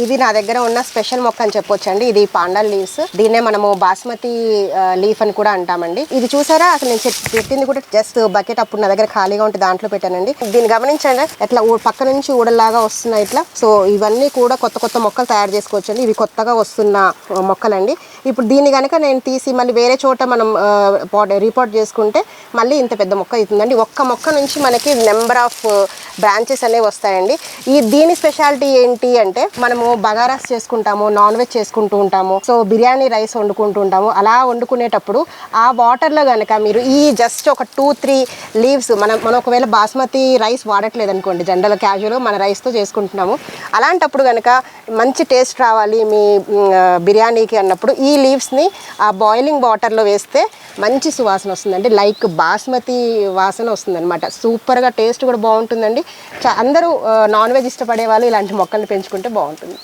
ఇది నా దగ్గర ఉన్న స్పెషల్ మొక్క అని చెప్పొచ్చండి. ఇది పాండల్ లీవ్స్, దీన్నే మనము బాస్మతి లీఫ్ అని కూడా అంటామండి. ఇది చూసారా, అసలు నేను పెట్టింది కూడా జస్ట్ బకెట్ అప్పుడు నా దగ్గర ఖాళీగా ఉంటే దాంట్లో పెట్టానండి. దీన్ని గమనించండి, ఎట్లా పక్క నుంచి ఊడల్లాగా వస్తున్నాయి ఇట్లా. సో ఇవన్నీ కూడా కొత్త కొత్త మొక్కలు తయారు చేసుకోవచ్చండి. ఇవి కొత్తగా వస్తున్న మొక్కలండి. ఇప్పుడు దీన్ని కనుక నేను తీసి మళ్ళీ వేరే చోట మనం రీపోర్ట్ చేసుకుంటే మళ్ళీ ఇంత పెద్ద మొక్క అవుతుందండి. ఒక్క మొక్క నుంచి మనకి నెంబర్ ఆఫ్ బ్రాంచెస్ అనేవి వస్తాయండి. దీని స్పెషాలిటీ ఏంటి అంటే, మనము బగారాస్ చేసుకుంటాము, నాన్ వెజ్ చేసుకుంటూ ఉంటాము, సో బిర్యానీ రైస్ వండుకుంటూ ఉంటాము. అలా వండుకునేటప్పుడు ఆ వాటర్లో కనుక మీరు ఈ జస్ట్ ఒక 2-3 లీవ్స్, మనం ఒకవేళ బాస్మతి రైస్ వాడట్లేదు అనుకోండి, జనరల్ క్యాజువల్ మన రైస్తో చేసుకుంటున్నాము, అలాంటప్పుడు కనుక మంచి టేస్ట్ రావాలి మీ బిర్యానీకి అన్నప్పుడు ఈ లీవ్స్ని ఆ బాయిలింగ్ వాటర్లో వేస్తే మంచి సువాసన వస్తుందండి. లైక్ బాస్మతి వాసన వస్తుంది అనమాట. సూపర్గా టేస్ట్ కూడా బాగుంటుందండి. అందరూ నాన్ వెజ్ ఇష్టపడే వాళ్ళు ఇలాంటి మొక్కల్ని పెంచుకుంటే బాగుంటుంది.